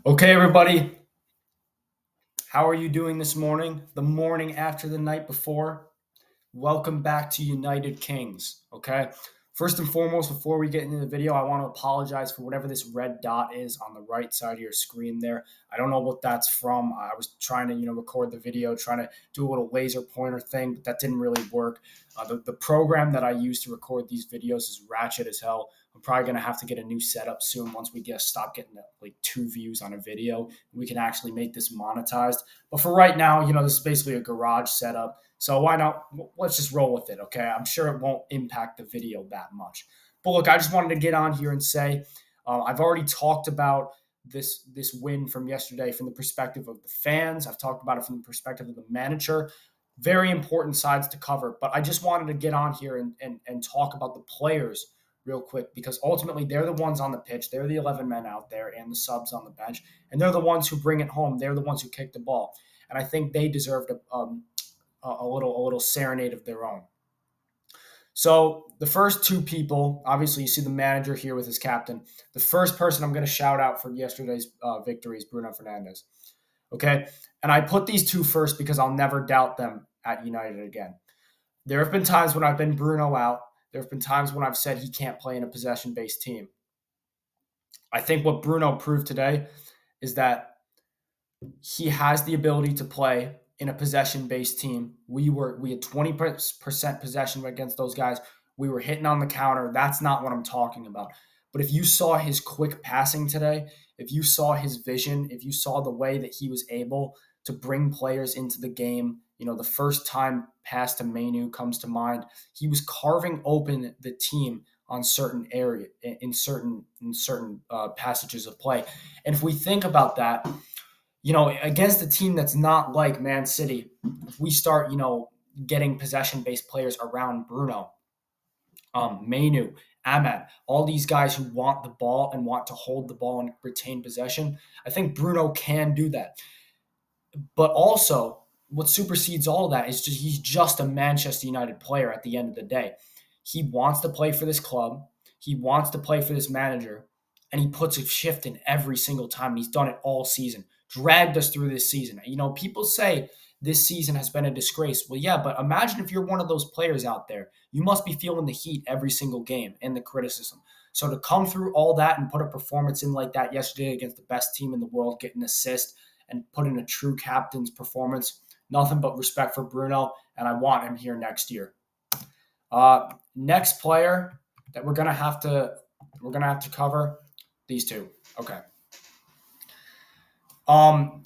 Okay, everybody, how are you doing this morning? The morning after the night before? Welcome back to United Kings. Okay, first and foremost, before we get into the video, I want to apologize for whatever this red dot is on the right side of your screen there. I don't know what that's from. I was trying to, record the video, trying to do a little laser pointer thing, but that didn't really work. The program that I use to record these videos is ratchet as hell. I'm probably gonna have to get a new setup soon once we stop getting like 2 views on a video. We can actually make this monetized. But for right now, this is basically a garage setup. So why not? Let's just roll with it, okay? I'm sure it won't impact the video that much. But look, I just wanted to get on here and say I've already talked about this win from yesterday from the perspective of the fans. I've talked about it from the perspective of the manager. Very important sides to cover. But I just wanted to get on here and talk about the players real quick because ultimately they're the ones on the pitch. They're the 11 men out there and the subs on the bench. And they're the ones who bring it home. They're the ones who kick the ball. And I think they deserved a little serenade of their own. So the first two people, obviously, you see the manager here with his captain. The first person I'm going to shout out for yesterday's victory is Bruno Fernandes. Okay, and I put these two first because I'll never doubt them at United again. There have been times when I've been Bruno out. There have been times when I've said he can't play in a possession-based team. I think what Bruno proved today is that he has the ability to play in a possession-based team. We had 20% possession against those guys. We were hitting on the counter. That's not what I'm talking about. But if you saw his quick passing today, if you saw his vision, if you saw the way that he was able to bring players into the game, the first time pass to Mainu comes to mind. He was carving open the team on certain area in certain passages of play. And if we think about that, against a team that's not like Man City, if we start, getting possession-based players around Bruno, Mainu, Ahmad, all these guys who want the ball and want to hold the ball and retain possession, I think Bruno can do that. But also, what supersedes all of that is he's just a Manchester United player at the end of the day. He wants to play for this club. He wants to play for this manager, and he puts a shift in every single time. And he's done it all season, dragged us through this season. People say this season has been a disgrace. Well, yeah, but imagine if you're one of those players out there. You must be feeling the heat every single game and the criticism. So to come through all that and put a performance in like that yesterday against the best team in the world, get an assist, and put in a true captain's performance. Nothing but respect for Bruno, and I want him here next year. Next player that we're gonna have to cover these two. Okay.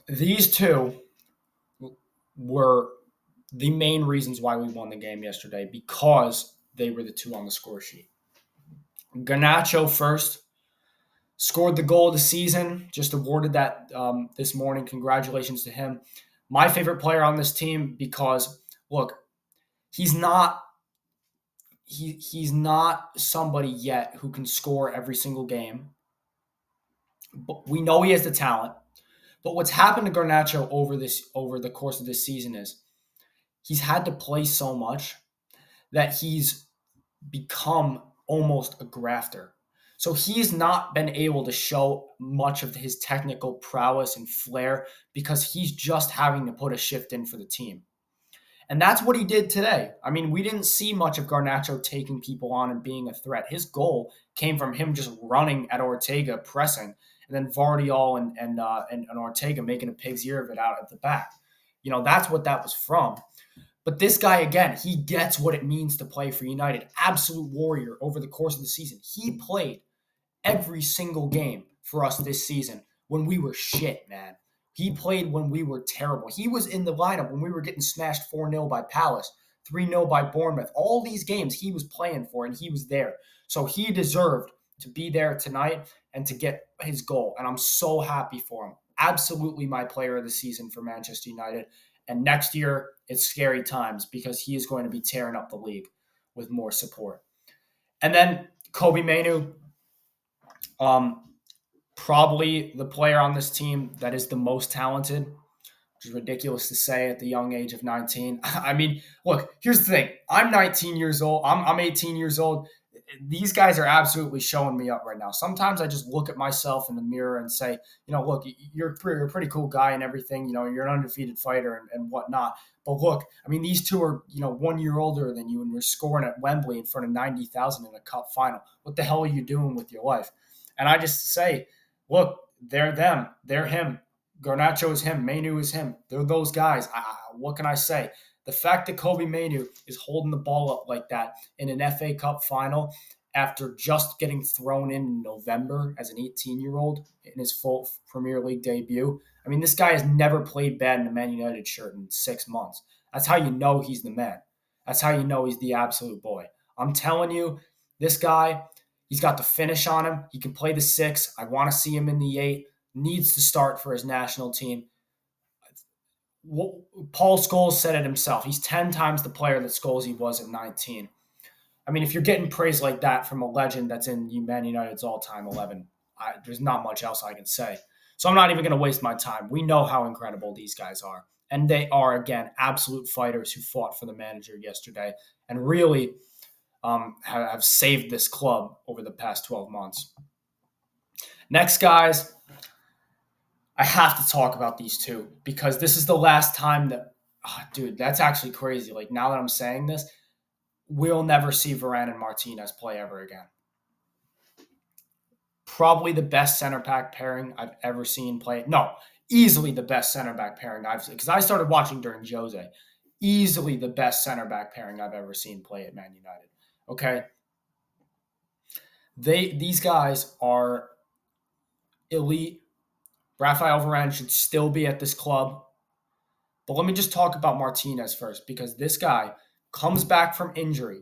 These two were the main reasons why we won the game yesterday because they were the two on the score sheet. Garnacho first scored the goal of the season, just awarded that this morning. Congratulations to him. My favorite player on this team because, look, he's not he's not somebody yet who can score every single game. But we know he has the talent. But what's happened to Garnacho over the course of this season is he's had to play so much that he's become almost a grafter. So he's not been able to show much of his technical prowess and flair because he's just having to put a shift in for the team. And that's what he did today. I mean, we didn't see much of Garnacho taking people on and being a threat. His goal came from him just running at Ortega, pressing, and then Vardiol and Ortega making a pig's ear of it out at the back. That's what that was from. But this guy, again, he gets what it means to play for United. Absolute warrior over the course of the season. He played every single game for us this season when we were shit, man. He played when we were terrible. He was in the lineup when we were getting smashed 4-0 by Palace, 3-0 by Bournemouth. All these games he was playing for, and he was there. So he deserved to be there tonight and to get his goal. And I'm so happy for him. Absolutely my player of the season for Manchester United. And next year, it's scary times because he is going to be tearing up the league with more support. And then Kobe Mainu, probably the player on this team that is the most talented, which is ridiculous to say at the young age of 19. I mean, look, here's the thing. I'm 19 years old. I'm 18 years old. these guys are absolutely showing me up right now. Sometimes I just look at myself in the mirror and say, look, you're a pretty cool guy and everything. You're an undefeated fighter and whatnot. But look, I mean, these two are 1 year older than you, and you're scoring at Wembley in front of 90,000 in a cup final. What the hell are you doing with your life? And I just say, look, they're them, they're him. Garnacho is him. Mainu is him. They're those guys. What can I say? The fact that Kobe Mainu is holding the ball up like that in an FA Cup final after just getting thrown in November as an 18-year-old in his full Premier League debut. I mean, this guy has never played bad in a Man United shirt in 6 months. That's how you know he's the man. That's how you know he's the absolute boy. I'm telling you, this guy, he's got the finish on him. He can play the 6. I want to see him in the 8. Needs to start for his national team. Paul Scholes said it himself. He's 10 times the player that Scholes was at 19. I mean, if you're getting praise like that from a legend that's in Man United's all-time 11, there's not much else I can say. So I'm not even going to waste my time. We know how incredible these guys are. And they are, again, absolute fighters who fought for the manager yesterday and really have saved this club over the past 12 months. Next, guys, I have to talk about these two because this is the last time that, dude, that's actually crazy. Like, now that I'm saying this, we'll never see Varane and Martinez play ever again. Probably the best center back pairing I've ever seen play. No, easily the best center back pairing I've seen because I started watching during Jose. Easily the best center back pairing I've ever seen play at Man United. Okay, these guys are elite. Rafael Varane should still be at this club. But let me just talk about Martinez first because this guy comes back from injury.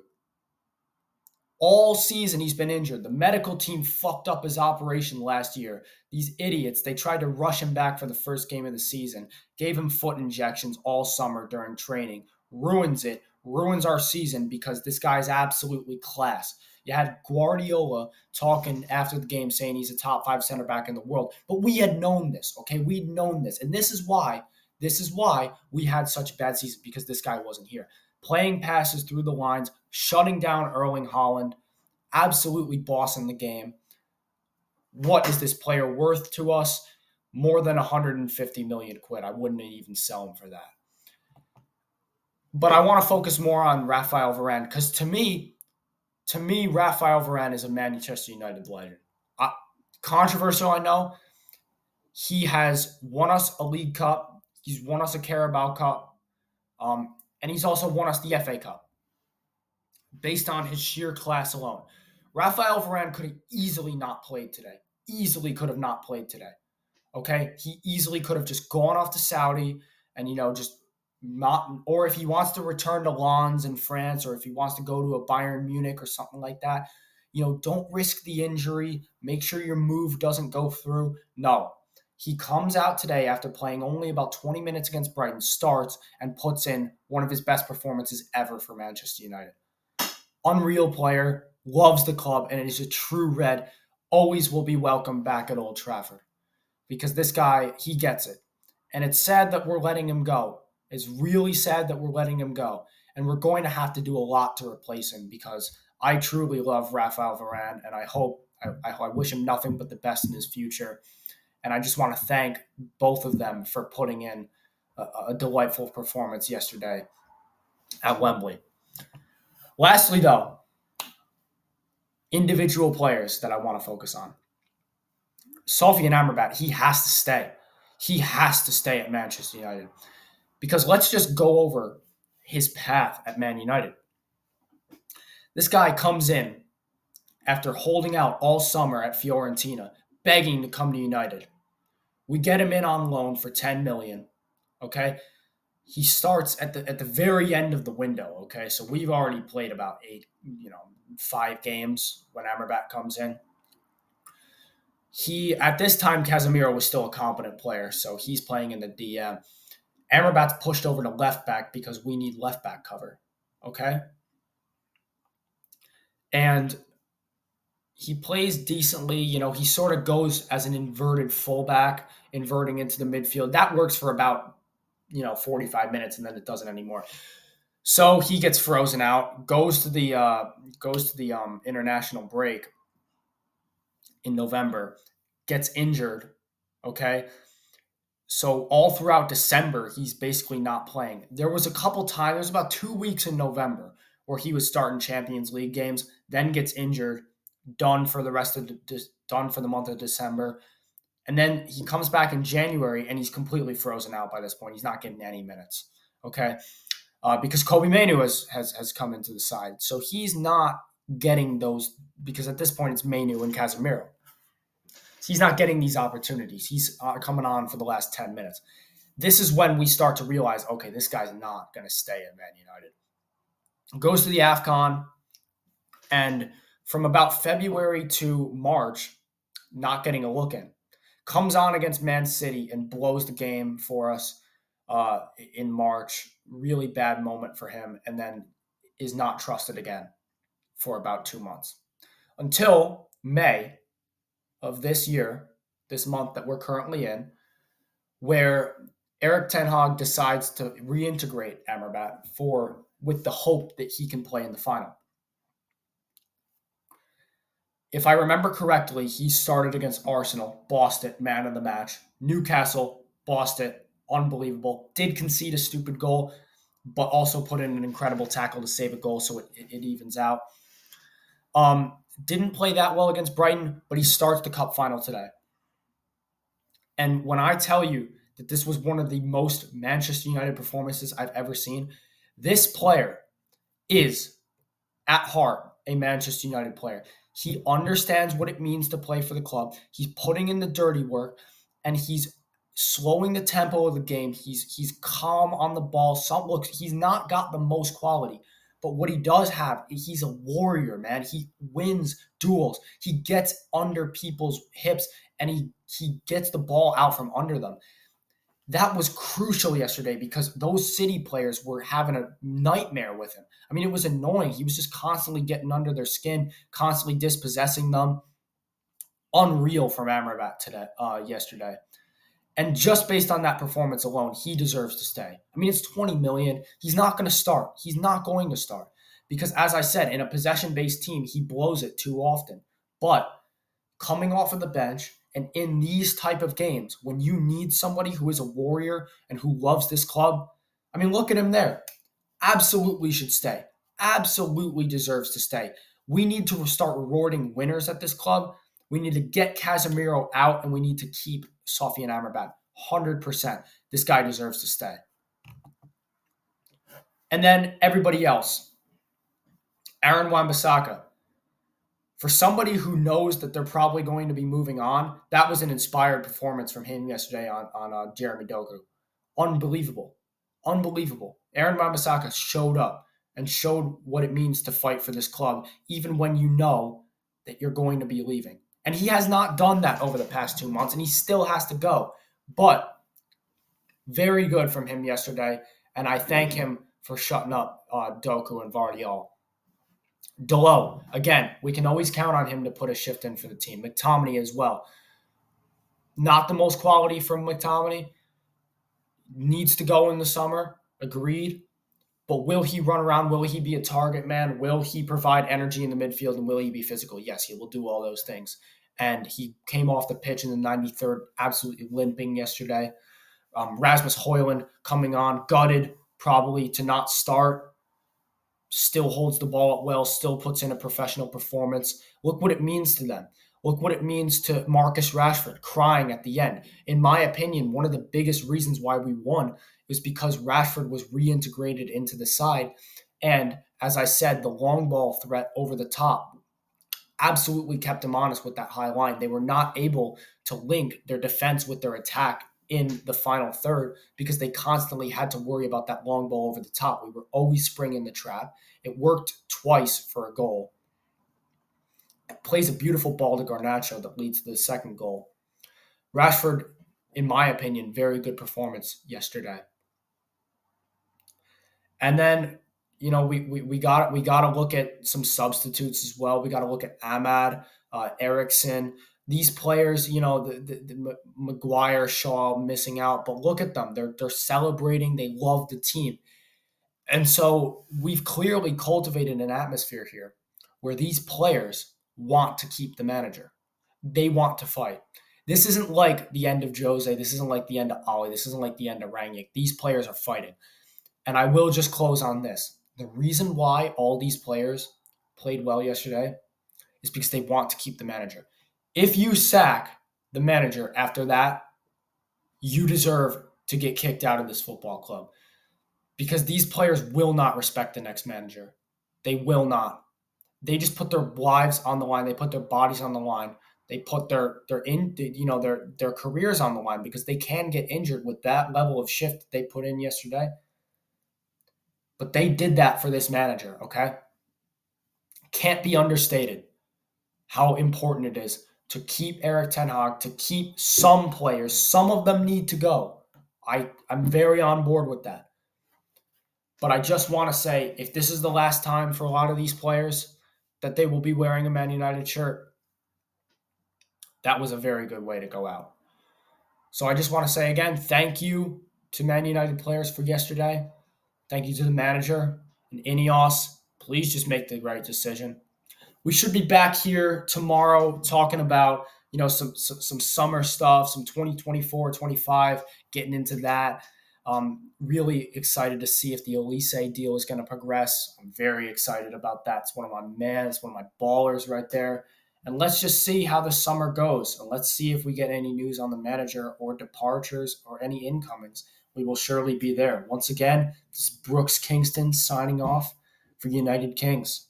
All season he's been injured. The medical team fucked up his operation last year. These idiots, they tried to rush him back for the first game of the season, gave him foot injections all summer during training, ruins our season because this guy's absolutely class. You had Guardiola talking after the game saying he's a top 5 center back in the world. But we had known this, okay? We'd known this. And this is why we had such a bad season because this guy wasn't here. Playing passes through the lines, shutting down Erling Haaland, absolutely bossing the game. What is this player worth to us? More than 150 million quid. I wouldn't even sell him for that. But I want to focus more on Rafael Varane because to me, Rafael Varane is a Manchester United legend. Controversial, I know. He has won us a League Cup. He's won us a Carabao Cup. And he's also won us the FA Cup based on his sheer class alone. Rafael Varane could have easily not played today. Easily could have not played today. Okay? He easily could have just gone off to Saudi and, just not, or if he wants to return to Lens in France, or if he wants to go to a Bayern Munich or something like that, don't risk the injury. Make sure your move doesn't go through. No. He comes out today after playing only about 20 minutes against Brighton, starts, and puts in one of his best performances ever for Manchester United. Unreal player, loves the club, and is a true Red. Always will be welcome back at Old Trafford. Because this guy, he gets it. And it's sad that we're letting him go. It's really sad that we're letting him go. And we're going to have to do a lot to replace him because I truly love Rafael Varane, and I wish him nothing but the best in his future. And I just want to thank both of them for putting in a delightful performance yesterday at Wembley. Lastly, though, individual players that I want to focus on. Sofyan Amrabat, he has to stay. He has to stay at Manchester United. Because let's just go over his path at Man United. This guy comes in after holding out all summer at Fiorentina, begging to come to United. We get him in on loan for $10 million, okay? He starts at the very end of the window, okay? So we've already played about 5 games when Amrabat comes in. At this time, Casemiro was still a competent player, so he's playing in the DM. Amrabat's pushed over to left back because we need left back cover, okay? And he plays decently. He sort of goes as an inverted fullback, inverting into the midfield. That works for about, 45 minutes, and then it doesn't anymore. So he gets frozen out, goes to the international break in November, gets injured. Okay, so all throughout December, he's basically not playing. There was a couple times, there's about 2 weeks in November where he was starting Champions League games, then gets injured, done for the rest of done for the month of December, and then he comes back in January and he's completely frozen out by this point. He's not getting any minutes. Okay, because Kobe Manu has come into the side, so he's not getting those because at this point it's Manu and Casemiro. So he's not getting these opportunities. He's coming on for the last 10 minutes. This is when we start to realize, okay, this guy's not going to stay at Man United. Goes to the AFCON, and from about February to March, not getting a look in. Comes on against Man City and blows the game for us in March. Really bad moment for him, and then is not trusted again for about 2 months. Until May of this year, this month that we're currently in, where Eric Ten Hag decides to reintegrate Amrabat with the hope that he can play in the final. If I remember correctly, he started against Arsenal, lost it, man of the match. Newcastle, lost it, unbelievable. Did concede a stupid goal, but also put in an incredible tackle to save a goal, so it evens out. Didn't play that well against Brighton, but he starts the cup final today. And when I tell you that this was one of the most Manchester United performances I've ever seen, this player is, at heart, a Manchester United player. He understands what it means to play for the club. He's putting in the dirty work, and he's slowing the tempo of the game. He's calm on the ball. He's not got the most quality, but what he does have, he's a warrior, man. He wins duels. He gets under people's hips, and he gets the ball out from under them. That was crucial yesterday because those City players were having a nightmare with him. I mean, it was annoying. He was just constantly getting under their skin, constantly dispossessing them. Unreal from Amrabat yesterday. And just based on that performance alone, he deserves to stay. I mean, it's 20 million. He's not going to start. He's not going to start because, as I said, in a possession-based team, he blows it too often. But coming off of the bench and in these type of games, when you need somebody who is a warrior and who loves this club, I mean, look at him there. Absolutely should stay. Absolutely deserves to stay. We need to start rewarding winners at this club. We need to get Casemiro out, and we need to keep Sofyan Amrabat. 100%. This guy deserves to stay. And then everybody else. Aaron Wan-Bissaka. For somebody who knows that they're probably going to be moving on, that was an inspired performance from him yesterday on Jeremy Doku. Unbelievable. Unbelievable. Aaron Wan-Bissaka showed up and showed what it means to fight for this club, even when you know that you're going to be leaving. And he has not done that over the past 2 months, and he still has to go. But very good from him yesterday, and I thank him for shutting up Doku and Vardiol. Dalot, again, we can always count on him to put a shift in for the team. McTominay as well. Not the most quality from McTominay. Needs to go in the summer. Agreed. But will he run around? Will he be a target man? Will he provide energy in the midfield? And will he be physical? Yes, he will do all those things. And he came off the pitch in the 93rd, absolutely limping yesterday. Rasmus Højlund coming on, gutted probably to not start. Still holds the ball up well, still puts in a professional performance. Look what it means to them. Look what it means to Marcus Rashford crying at the end. In my opinion, one of the biggest reasons why we won is because Rashford was reintegrated into the side. And as I said, the long ball threat over the top absolutely kept them honest with that high line. They were not able to link their defense with their attack in the final third because they constantly had to worry about that long ball over the top. We were always springing the trap. It worked twice for a goal. Plays a beautiful ball to Garnacho that leads to the second goal. Rashford, in my opinion, very good performance yesterday. And then, you know, we got to look at some substitutes as well. We got to look at Ahmad, Eriksen. These players, you know, the Maguire, Shaw missing out, but look at them. They're celebrating. They love the team. And so we've clearly cultivated an atmosphere here where these players want to keep the manager. They want to fight. This isn't like the end of Jose. This isn't like the end of Ollie. This isn't like the end of Rangnick. These players are fighting. And I will just close on this. The reason why all these players played well yesterday is because they want to keep the manager. If you sack the manager after that, you deserve to get kicked out of this football club because these players will not respect the next manager. They will not. They just put their lives on the line. They put their bodies on the line. They put their careers on the line because they can get injured with that level of shift that they put in yesterday. But they did that for this manager, okay? Can't be understated how important it is to keep Erik ten Hag, to keep some players. Some of them need to go. I'm very on board with that. But I just want to say, if this is the last time for a lot of these players that they will be wearing a Man United shirt, that was a very good way to go out. So I just want to say again, thank you to Man United players for yesterday. Thank you to the manager and Ineos. Please just make the right decision. We should be back here tomorrow talking about, some summer stuff, some 2024, 25, getting into that. Really excited to see if the Elise deal is going to progress. I'm very excited about that. It's one of my men. It's one of my ballers right there. And let's just see how the summer goes. And let's see if we get any news on the manager or departures or any incomings. We will surely be there. Once again, this is Brooks Kingston signing off for United Kings.